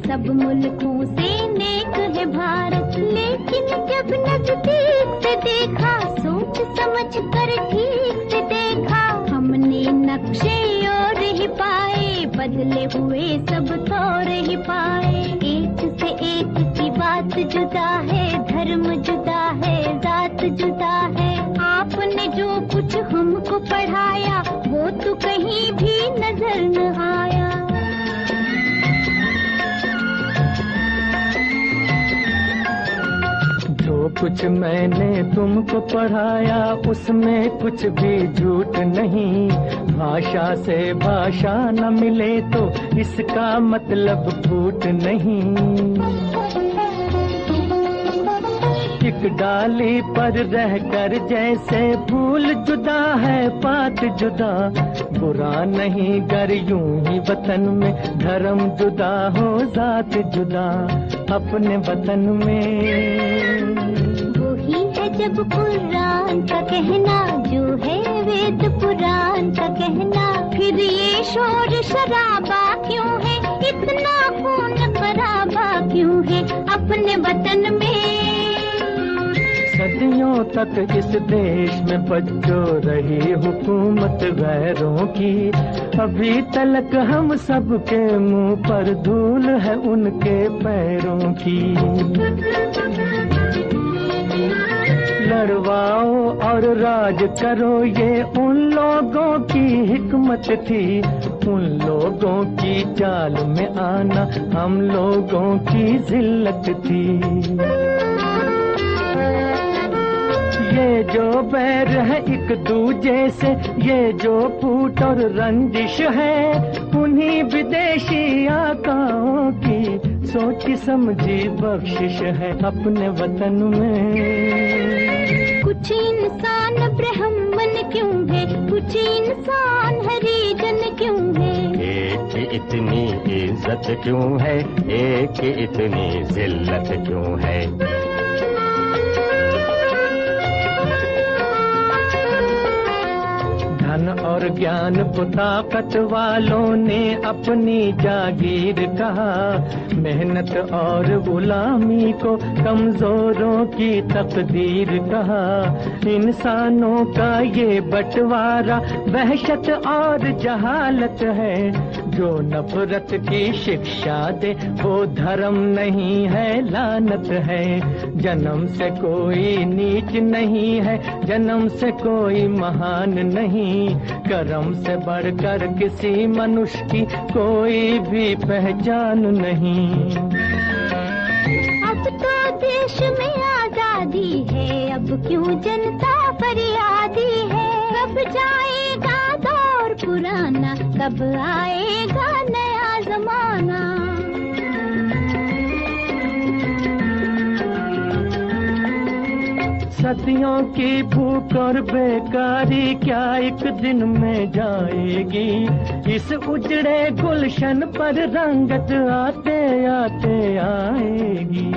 सब मुल्कों से नेक है भारत, लेकिन जब नजदीक से देखा, सोच समझ कर ठीक से देखा, हमने नक्शे और ही पाए, बदले हुए सब तौर ही पाए। एक से एक की बात जुदा है, धर्म जुदा है, जात जुदा है। आपने जो कुछ हमको पढ़ाया, वो तो कहीं भी नजर न आया। जो कुछ मैंने तुमको पढ़ाया, उसमें कुछ भी झूठ नहीं। भाषा से भाषा न मिले तो इसका मतलब फूट नहीं। एक डाली पर रहकर जैसे फूल जुदा है पात जुदा, बुरा नहीं गर यूं ही वतन में धर्म जुदा हो जात जुदा। अपने वतन में वही है जब कुरान का कहना, जो है वेद पुराण का कहना। फिर ये शोर शराबा क्यों है, इतना खून खराबा क्यों है अपने वतन में। सदियों तक इस देश में बच्चों रही हुकूमत गैरों की, अभी तलक हम सबके मुंह पर धूल है उनके पैरों की। लड़वाओ और राज करो, ये उन लोगों की हिकमत थी। उन लोगों की चाल में आना हम लोगों की जिल्लत थी। ये जो बैर है एक दूजे से, ये जो फूट और रंजिश है, उन्हीं विदेशी आकाओं की सोची समझी बख्शिश है अपने वतन में। कुछ इंसान ब्राह्मण क्यों है, कुछ इंसान हरिजन क्यों है। एक इतनी इज्जत क्यों है, एक इतनी जिल्लत क्यों है। धन और ज्ञान को ताकत वालों ने अपनी जागीर कहा, मेहनत और गुलामी को कमजोरों की तकदीर कहा। इंसानों का ये बंटवारा वहशत और जहालत है, जो नफरत की शिक्षा दे वो धर्म नहीं है लानत है। जन्म से कोई नीच नहीं है, जन्म से कोई महान नहीं, कर्म से बढ़कर किसी मनुष्य की कोई भी पहचान नहीं। अब तो देश में आजादी है, अब क्यों जनता फरियादी है। कब जाएगा दौर पुराना, कब आएगा नया जमाना। सदियों की भूख और बेकारी क्या एक दिन में जाएगी। इस उजड़े गुलशन पर रंगत आते आते आएगी।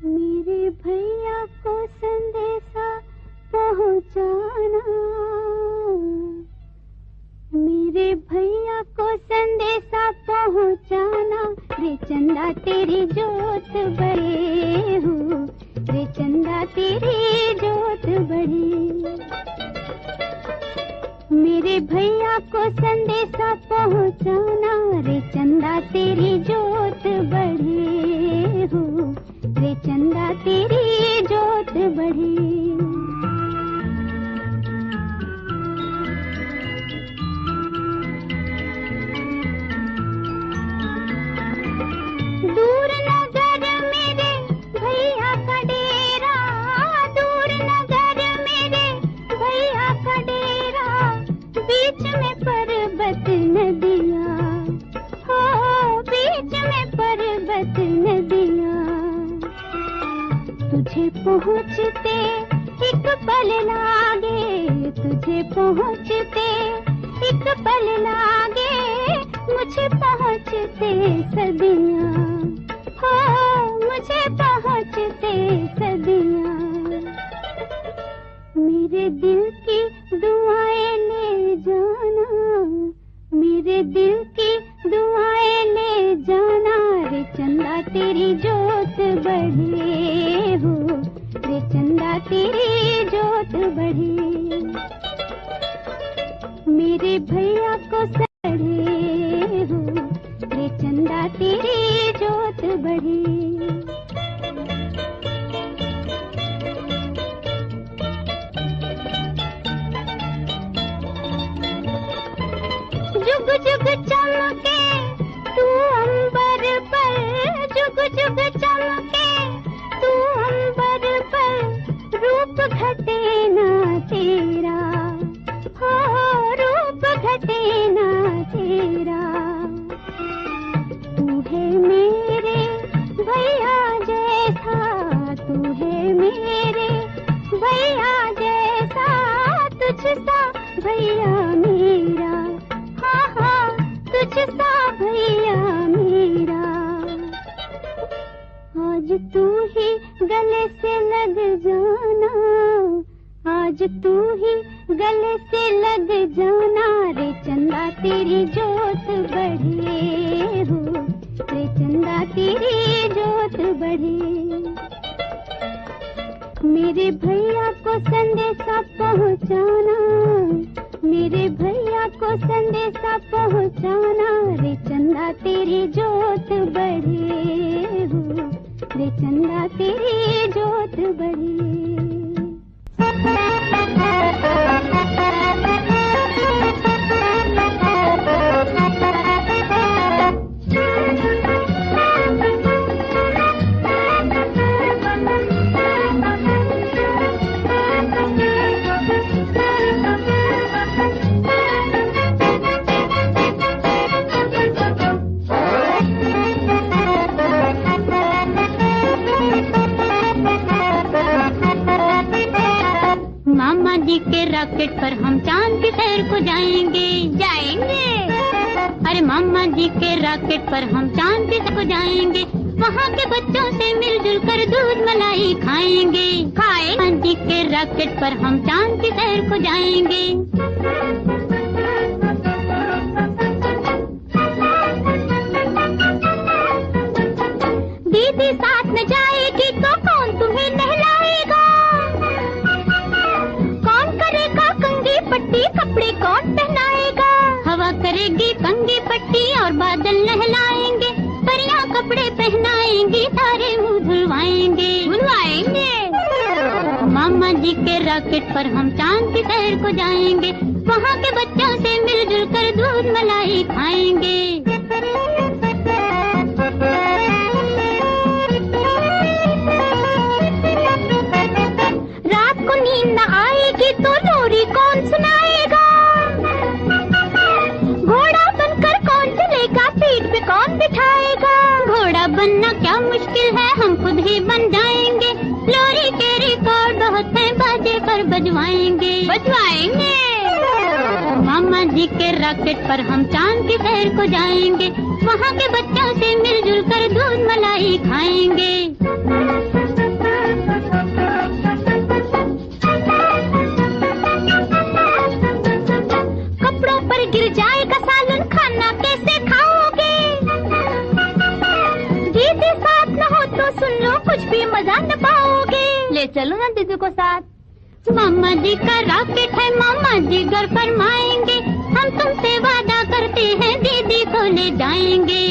मेरे भैया को संदेशा पहुंचाना, मेरे भैया को संदेशा पहुंचाना। रे चंदा तेरी जोत बड़े हो, रे चंदा तेरी जोत बड़ी। मेरे भैया को संदेशा पहुंचाना, रे चंदा तेरी जोत बड़ी हो, रे चंदा तेरी जोत बड़ी। दूर नगर मेरे भैया का डेरा, दूर नगर मेरे भैया का डेरा। बीच में पर्वत नदियाँ, हो बीच में पर्वत नदियाँ। तुझे पहुँचते एक पल लागे, तुझे पहुँचते एक पल लागे, मुझे पहुँचते सदियाँ, हो मुझे पहुँचते सदियाँ। रूप घटे ना तेरा, हो रूप घटे ना तेरा। तू है मेरे भैया जैसा, तू है मेरे भैया जैसा, तुझसा भैया मेरा, हाँ हाँ तुझसा भैया मेरा। आज तू ही गले से लग जाना, आज तू ही गले से लग जाना, रे चंदा तेरी जोत बढ़े हो, रे चंदा तेरी जोत बढ़े। मेरे भैया को संदेशा पहुंचाना, मेरे भैया को संदेशा पहुंचाना, रे चंदा तेरी जोत बढ़े हो, रे चंदा तेरी जोत बढ़े। मामा जी के रॉकेट पर हम चांद की सैर को जाएंगे, जाएंगे। अरे मामा जी के रॉकेट पर हम चांद की सैर को जाएंगे, वहाँ के बच्चों से मिलजुल कर दूध मलाई खाएंगे, खाए। मामा जी के रॉकेट पर हम चांद की सैर को जाएंगे। दीदी साथ न जाएगी तो कौन तुम्हें नहलाएगा, पट्टी कपड़े कौन पहनाएगा। हवा करेगी कंगी पट्टी और बादल नहलाएंगे, परियां कपड़े पहनाएंगी, सारे मुंह धुलवाएंगे, धुलवाएंगे। मामा जी के रॉकेट पर हम चांद की सैर को जाएंगे, वहाँ के बच्चों से मिलजुल कर दूध मलाई खाएंगे। रात को नींद न आएगी तो लोरी कौन सुनाएगा, घोड़ा बनकर कौन चलेगा, पीठ पे कौन बिठाएगा। घोड़ा बनना क्या मुश्किल है, हम खुद ही बन जाएंगे, लोरी के रिकॉर्ड बहुत है, बाजे पर बजवाएंगे, बजवाएंगे। मामा जी के रॉकेट पर हम चांद की सैर को जाएंगे, वहाँ के बच्चों से मिलजुल कर दूध मलाई खाएंगे। गिर जाएगा सालन, खाना कैसे खाओगे, दीदी साथ न हो तो सुन लो कुछ भी मजा न पाओगे। ले चलो ना दीदी को साथ। मामा जी का रॉकेट है, मामा जी घर फरमाएंगे, हम तुमसे वादा करते हैं दीदी को ले जाएंगे।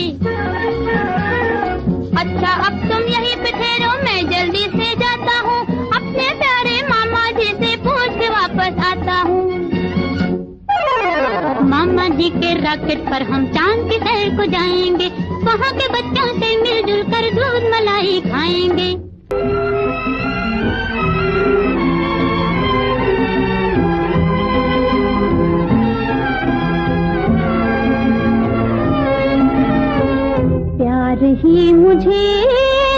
अच्छा अब तुम यहीं पे ठहरो, मैं जल्दी से जाता हूँ, अपने प्यारे मामा जी से पूछ के वापस आता हूँ। मामा जी के रॉकेट पर हम चांद की सैर को जाएंगे, वहाँ के बच्चों से मिलजुल कर दूध मलाई खाएंगे। प्यार ही मुझे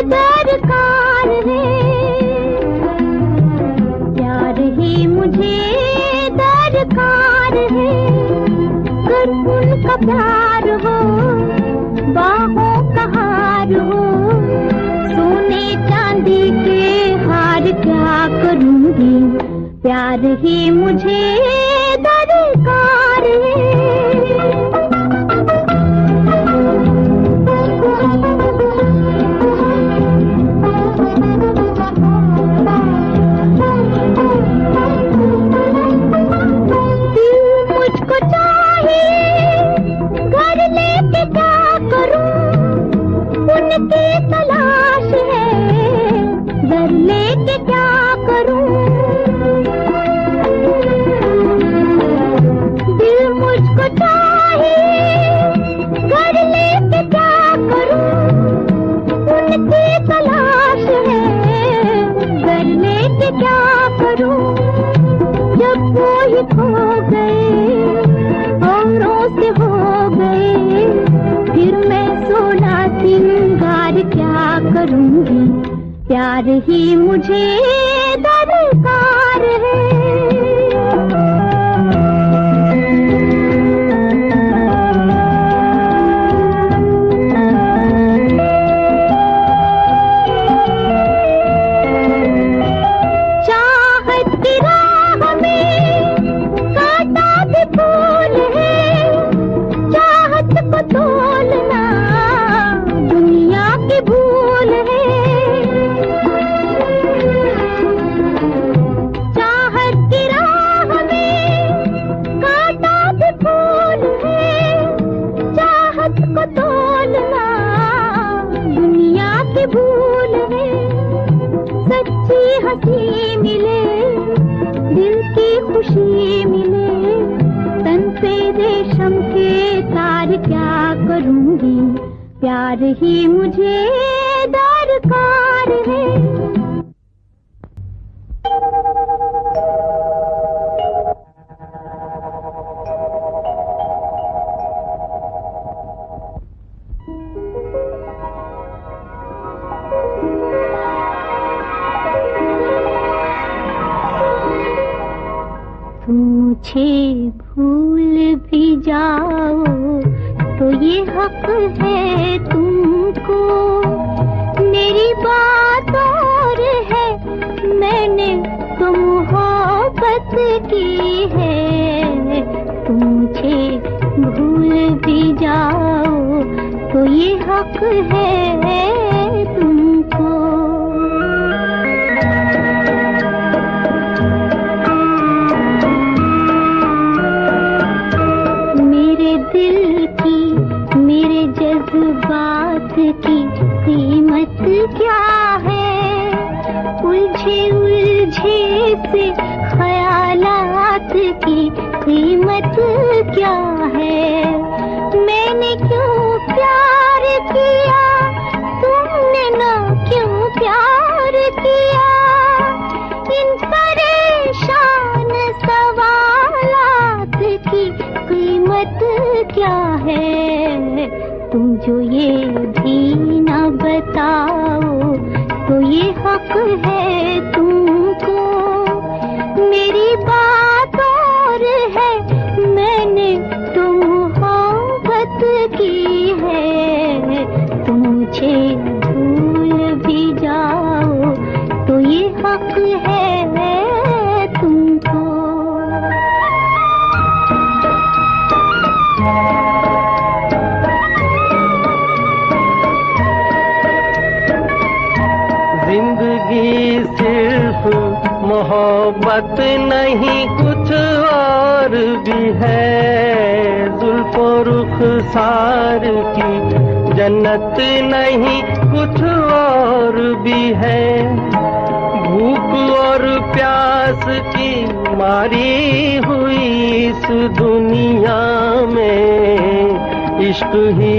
दरकार है, प्यार ही मुझे दरकार है। अगर उनका प्यार हो, बाहों का हार हो, सोने चांदी के हार क्या करूंगी, प्यार ही मुझे दरकार है। तलाश है घर लेके क्या करूं, करूं जब वो ही खो गए, औरों से हो गए, फिर मैं सोना सिंगार क्या करूंगी, प्यार ही मुझे दरकार है। हंसी मिले, दिल की खुशी मिले, तन पे रेशम के तार क्या करूंगी, प्यार ही मुझे दरकार है। मुझे भूल भी जाओ तो ये हक है तुमको, मेरी बात और है, मैंने तो मोहब्बत की है। तुम मुझे भूल भी जाओ तो ये हक है तुमको। जज्बात की कीमत क्या है, उलझे उलझे से ख्यालात की कीमत क्या है। मैंने क्यों प्यार किया, तुमने ना क्यों प्यार किया, इन परेशान सवालात की कीमत क्या है। तुम जो ये भी न बताओ तो ये हक है तुमको, मेरी बात और है, मैंने तो मोहब्बत की है। तुम मुझे भूल भी जाओ तो ये हक है तुमको। जिंदगी सिर्फ मोहब्बत नहीं कुछ और भी है, जुल्फो रुखसार की जन्नत नहीं कुछ और भी है। भूख और प्यास की मारी हुई इस दुनिया में इश्क ही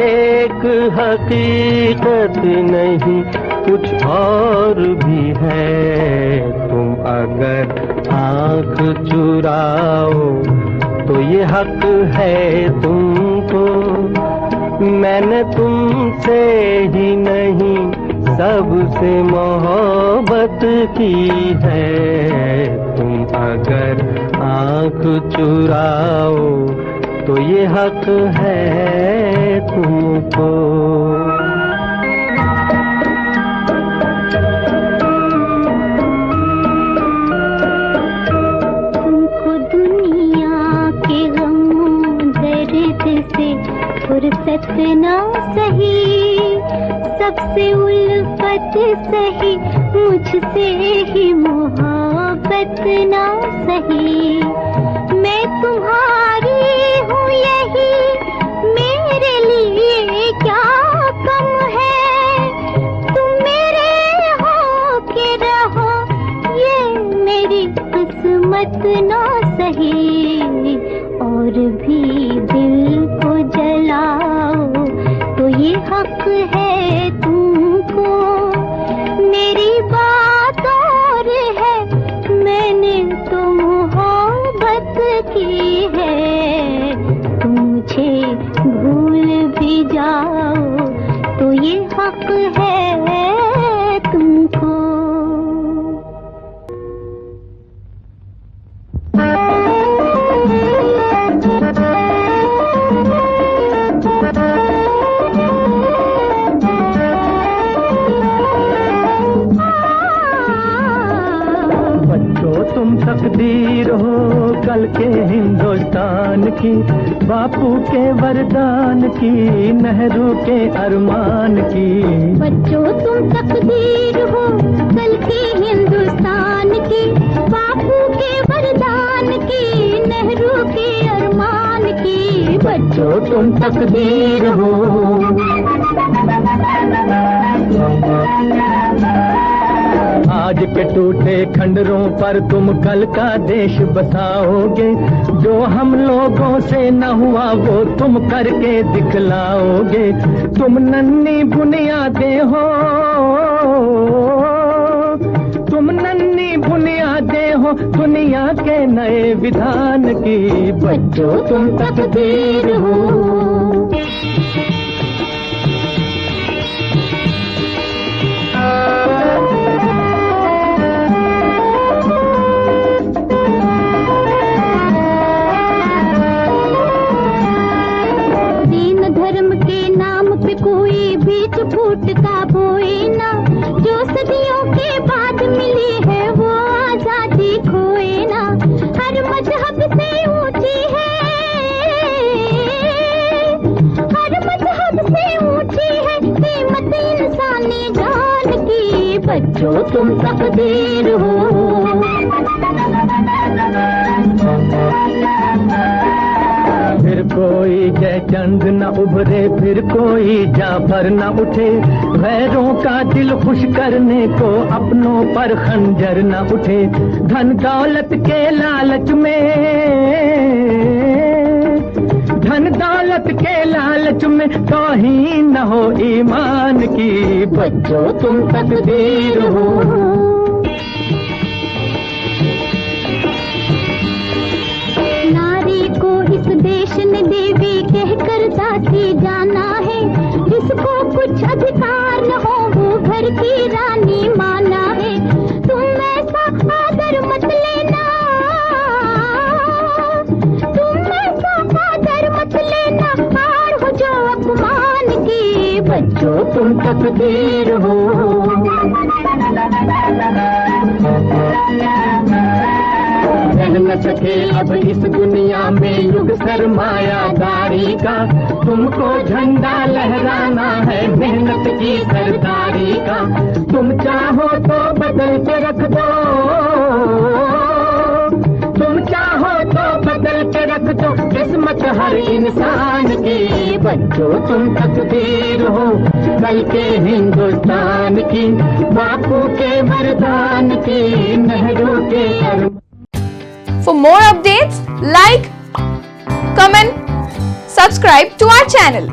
एक हकीकत नहीं कुछ और भी है। तुम अगर आँख चुराओ तो ये हक है तुमको, मैंने तुमसे ही नहीं सबसे मोहब्बत की है। तुम अगर आँख चुराओ तो ये हक है तुमको। फुर्सत ना सही, सबसे उल्फत सही, मुझसे ही मोहब्बत ना सही। मैं तुम्हारी हूँ यही मेरे लिए क्या कम है, तुम मेरे हो के रहो ये मेरी किस्मत ना सही। और भी दिल को जलाओ तो ये हक है तुमको, मेरी बात और है, तुम तकदीर हो कल के हिंदुस्तान की, बापू के वरदान की, नेहरू के अरमान की। बच्चों तुम तकदीर हो कल के हिंदुस्तान की, बापू के वरदान की, नेहरू के अरमान की। बच्चों तुम तकदीर हो। आज के टूटे खंडरों पर तुम कल का देश बसाओगे, जो हम लोगों से न हुआ वो तुम करके दिखलाओगे। तुम नन्ही बुनियादें हो, तुम नन्ही बुनियादें हो दुनिया के नए विधान की। बच्चों तुम तकदीर हो। कोई बीच फूट का बोए ना, जो सदियों के बाद मिली है वो आजादी खोए ना। हर मजहब से ऊंची है, हर मजहब से ऊंची है कीमत इंसानी जान की। बच्चों तुम तकदीर हो। फिर कोई जयचंद न उभरे, फिर कोई जाफर न उठे, गैरों का दिल खुश करने को अपनों पर खंजर न उठे। धन दौलत के लालच में, धन दौलत के लालच में तौहीन न हो ईमान की। बच्चों तुम तकदीर हो। नारी को इस देश ने देवी कहकर दासी जाना है, जिसको कुछ अधिकार न हो वो घर की रानी माना है। तुम ऐसा आदर मत लेना, तुम ऐसा आदर मत लेना, हार हो जो अपमान की। बच्चों तुम तकदीर हो। रह न सके अब इस दुनिया में युग सरमायादारी का, तुमको झंडा लहराना है मेहनत की सरदारी का। तुम चाहो तो बदल के रख दो, तुम चाहो तो बदल के रख दो किस्मत हर इंसान की। बच्चों तुम तकदीर हो कल के हिंदुस्तान की, बापू के वरदान की, नेहरू के अरमान। For more updates, like, comment, subscribe to our channel.